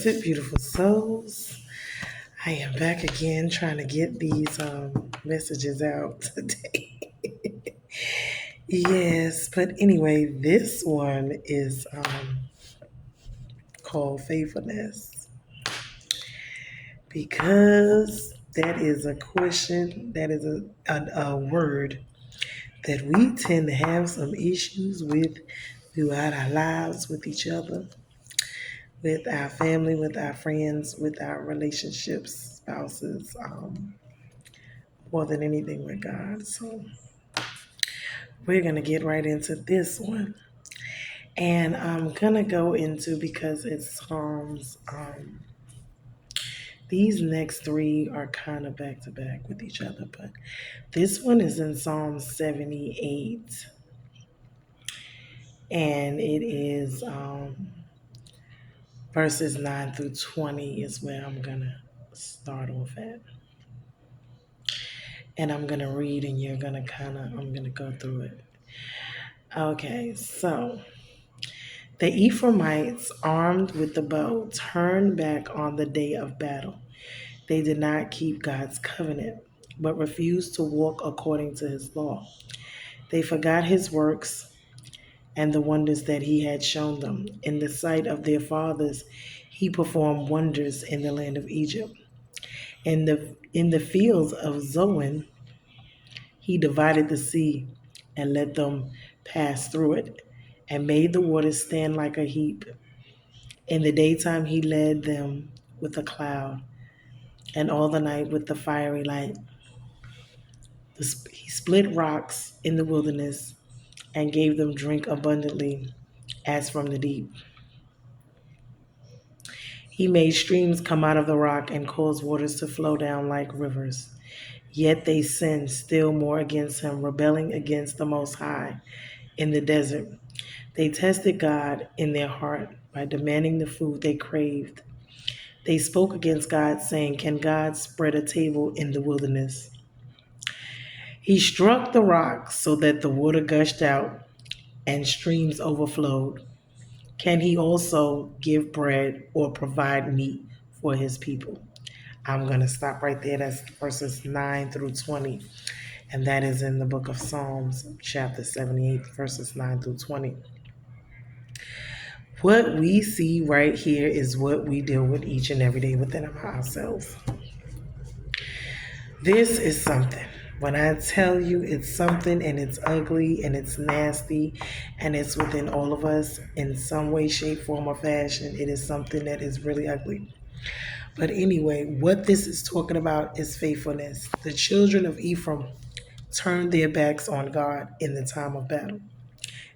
It beautiful souls. I am back again trying to get these messages out today. Yes, but anyway, this one is called faithfulness because that is a question, that is a word that we tend to have some issues with throughout our lives with each other, with our family, with our friends, with our relationships, spouses. More than anything with God. So we're going to get right into this one. And I'm going to go into, because it's Psalms, these next three are kind of back to back with each other, but this one is in Psalm 78. And it is verses 9 through 20 is where I'm going to start off at. And I'm going to read, and you're going to I'm going to go through it. Okay, so the Ephraimites, armed with the bow, turned back on the day of battle. They did not keep God's covenant, but refused to walk according to his law. They forgot his works and the wonders that he had shown them. In the sight of their fathers, he performed wonders in the land of Egypt. In the fields of Zoan, he divided the sea and let them pass through it, and made the waters stand like a heap. In the daytime he led them with a cloud, and all the night with the fiery light. He split rocks in the wilderness and gave them drink abundantly as from the deep. He made streams come out of the rock and caused waters to flow down like rivers. Yet they sinned still more against him, rebelling against the Most High in the desert. They tested God in their heart by demanding the food they craved. They spoke against God, saying, "Can God spread a table in the wilderness?" He struck the rock so that the water gushed out and streams overflowed. Can he also give bread or provide meat for his people? I'm going to stop right there. That's verses 9 through 20. And that is in the book of Psalms, chapter 78, verses 9 through 20. What we see right here is what we deal with each and every day within ourselves. This is something. When I tell you it's something, and it's ugly and it's nasty and it's within all of us in some way, shape, form, or fashion, it is something that is really ugly. But anyway, what this is talking about is faithfulness. The children of Ephraim turned their backs on God in the time of battle.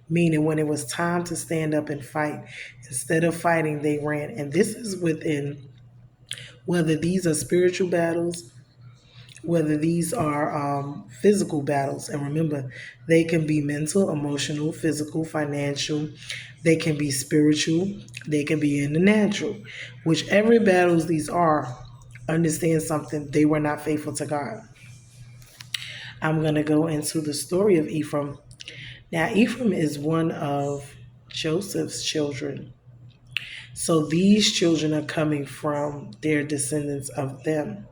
Meaning when it was time to stand up and fight, instead of fighting, they ran. And this is within, whether these are spiritual battles, whether these are physical battles. And remember, they can be mental, emotional, physical, financial. They can be spiritual. They can be in the natural. Whichever battles these are, understand something. They were not faithful to God. I'm going to go into the story of Ephraim. Now, Ephraim is one of Joseph's children. So these children are coming from their descendants of them.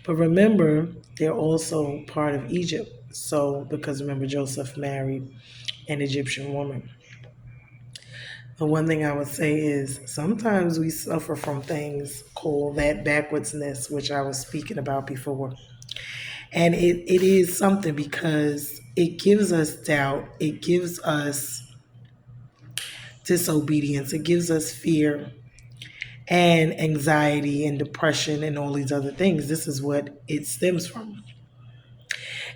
But remember, they're also part of Egypt. So, because remember, Joseph married an Egyptian woman. The one thing I would say is sometimes we suffer from things called that backwardsness, which I was speaking about before. And it is something because it gives us doubt, it gives us disobedience, it gives us fear and anxiety and depression and all these other things. This is what it stems from.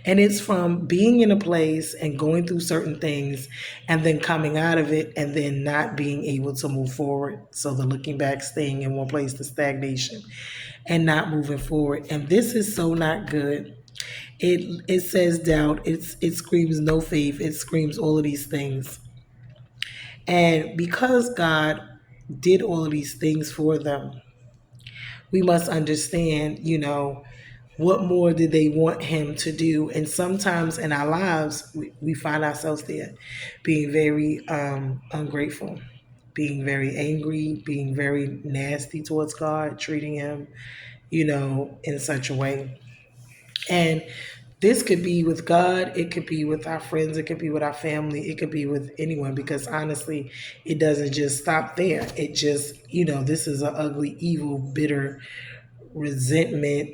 And it's from being in a place and going through certain things and then coming out of it and then not being able to move forward. So the looking back, staying in one place, the stagnation, and not moving forward. And this is so not good. It says doubt. It screams no faith. It screams all of these things. And because God did all of these things for them, we must understand, what more did they want him to do? And sometimes in our lives, we find ourselves there being very ungrateful. being very angry, being very nasty towards God, treating him, in such a way. And this could be with God, it could be with our friends, it could be with our family, it could be with anyone, because honestly, it doesn't just stop there. It just, this is an ugly, evil, bitter resentment,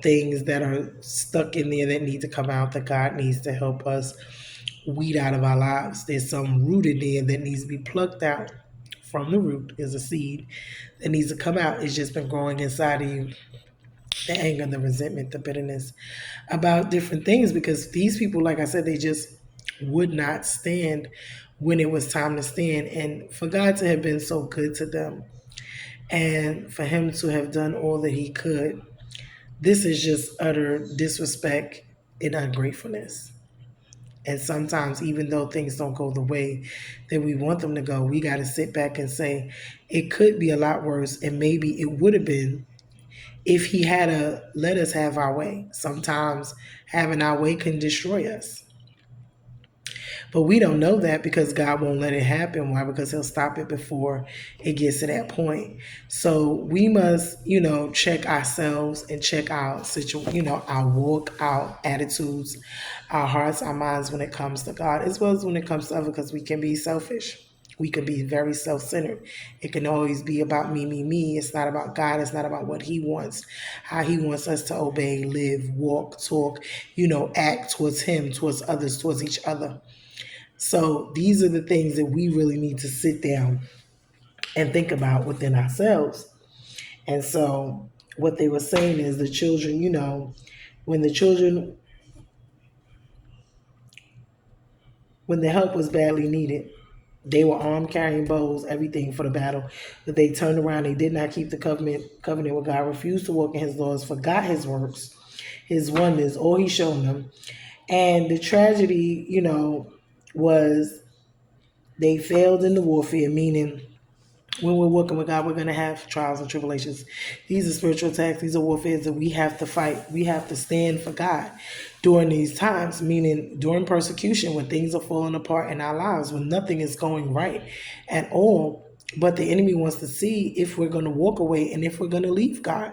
things that are stuck in there that need to come out, that God needs to help us weed out of our lives. There's some root in there that needs to be plucked out from the root. There's a seed that needs to come out. It's just been growing inside of you. The anger, the resentment, the bitterness about different things, because these people, like I said, they just would not stand when it was time to stand. And for God to have been so good to them and for him to have done all that he could, this is just utter disrespect and ungratefulness. And sometimes, even though things don't go the way that we want them to go, we got to sit back and say, it could be a lot worse. And maybe it would have been if he had let us have our way. Sometimes having our way can destroy us. But we don't know that because God won't let it happen. Why? Because he'll stop it before it gets to that point. So we must, check ourselves and check our situation, our walk, our attitudes, our hearts, our minds when it comes to God, as well as when it comes to others, because we can be selfish. We can be very self-centered. It can always be about me, me, me. It's not about God. It's not about what he wants, how he wants us to obey, live, walk, talk, act towards him, towards others, towards each other. So these are the things that we really need to sit down and think about within ourselves. And so what they were saying is the children, when the children, when the help was badly needed, they were armed, carrying bows, everything for the battle. But they turned around. They did not keep the covenant with God, refused to walk in his laws, forgot his works, his wonders, all he showed them. And the tragedy, was they failed in the warfare, meaning when we're working with God, we're going to have trials and tribulations. These are spiritual attacks. These are warfares that we have to fight. We have to stand for God during these times, meaning during persecution, when things are falling apart in our lives, when nothing is going right at all. But the enemy wants to see if we're going to walk away and if we're going to leave God.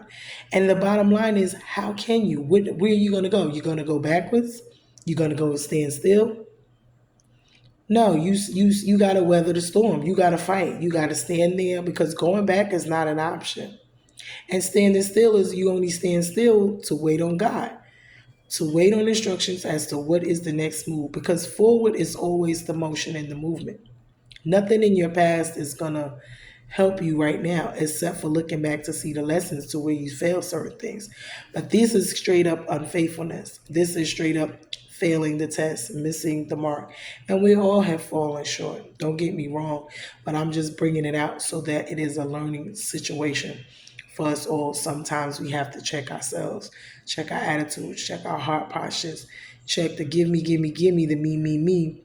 And the bottom line is, how can you? Where are you going to go? You're going to go backwards? You're going to go stand still? No, you got to weather the storm. You got to fight. You got to stand there, because going back is not an option. And standing still is, you only stand still to wait on God, to wait on instructions as to what is the next move, because forward is always the motion and the movement. Nothing in your past is going to help you right now except for looking back to see the lessons to where you failed certain things. But this is straight up unfaithfulness. This is straight up failing the test, missing the mark. And we all have fallen short. Don't get me wrong, but I'm just bringing it out so that it is a learning situation for us all. Sometimes we have to check ourselves, check our attitudes, check our heart postures, check the give me, the me,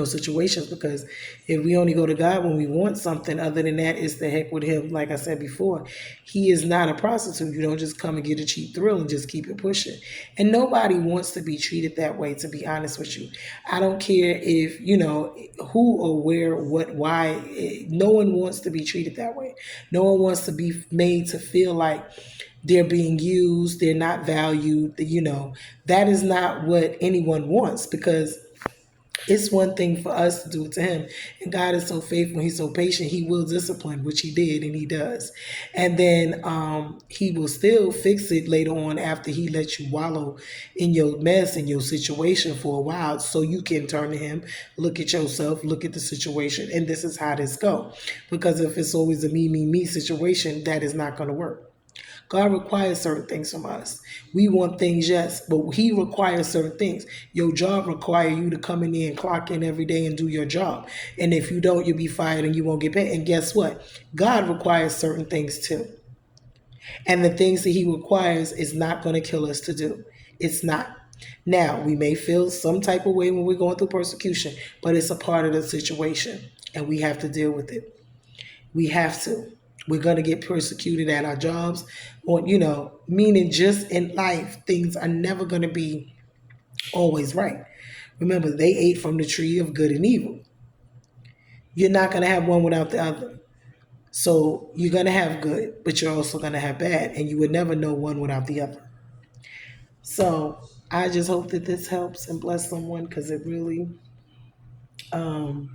situations, because if we only go to God when we want something, other than that, it's the heck with him. Like I said before, he is not a prostitute. You don't just come and get a cheap thrill and just keep it pushing. And nobody wants to be treated that way, to be honest with you. I don't care if, who or where, what, why. No one wants to be treated that way. No one wants to be made to feel like they're being used, they're not valued. That is not what anyone wants, because it's one thing for us to do it to him. And God is so faithful. He's so patient. He will discipline, which he did and he does. And then he will still fix it later on after he lets you wallow in your mess and your situation for a while, so you can turn to him, look at yourself, look at the situation. And this is how this go. Because if it's always a me situation, that is not going to work. God requires certain things from us. We want things, yes, but he requires certain things. Your job requires you to come in there and clock in every day and do your job. And if you don't, you'll be fired and you won't get paid. And guess what? God requires certain things too. And the things that he requires is not going to kill us to do. It's not. Now, we may feel some type of way when we're going through persecution, but it's a part of the situation and we have to deal with it. We have to. We're going to get persecuted at our jobs, or, meaning just in life, things are never going to be always right. Remember, they ate from the tree of good and evil. You're not going to have one without the other. So you're going to have good, but you're also going to have bad, and you would never know one without the other. So I just hope that this helps and bless someone because it really um,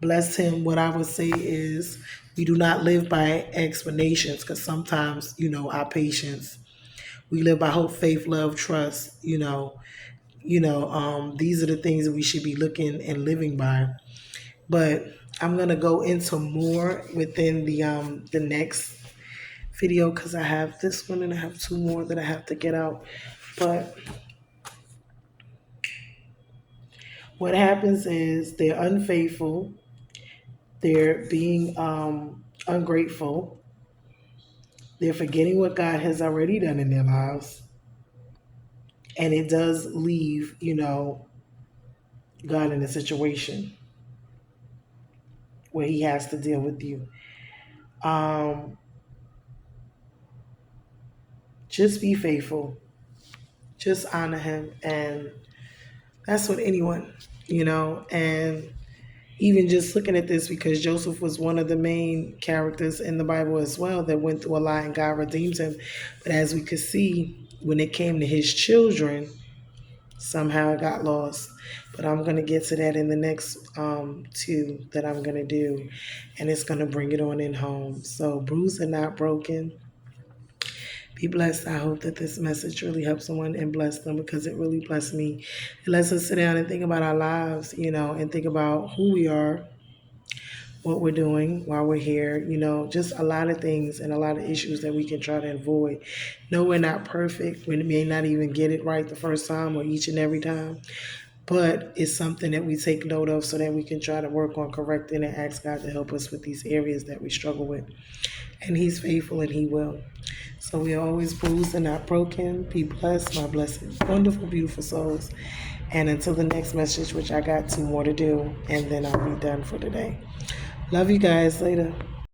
blessed him. What I would say is we do not live by explanations because sometimes, our patience, we live by hope, faith, love, trust, these are the things that we should be looking and living by. But I'm gonna go into more within the next video because I have this one and I have two more that I have to get out. But what happens is they're unfaithful, they're being ungrateful, they're forgetting what God has already done in their lives, and it does leave God in a situation where He has to deal with you. Um, just be faithful, just honor Him, and that's what anyone. And even just looking at this, because Joseph was one of the main characters in the Bible as well that went through a lot and God redeemed him. But as we could see, when it came to his children, somehow it got lost. But I'm going to get to that in the next two that I'm going to do. And it's going to bring it on in home. So bruised and not broken. Be blessed. I hope that this message really helps someone and bless them because it really blessed me. It lets us sit down and think about our lives, and think about who we are, what we're doing while we're here, just a lot of things and a lot of issues that we can try to avoid. No, we're not perfect. We may not even get it right the first time or each and every time, but it's something that we take note of so that we can try to work on correcting and ask God to help us with these areas that we struggle with. And He's faithful and He will. So we are always bruised and not broken. Be blessed, my blessed, wonderful, beautiful souls. And until the next message, which I got two more to do, and then I'll be done for today. Love you guys. Later.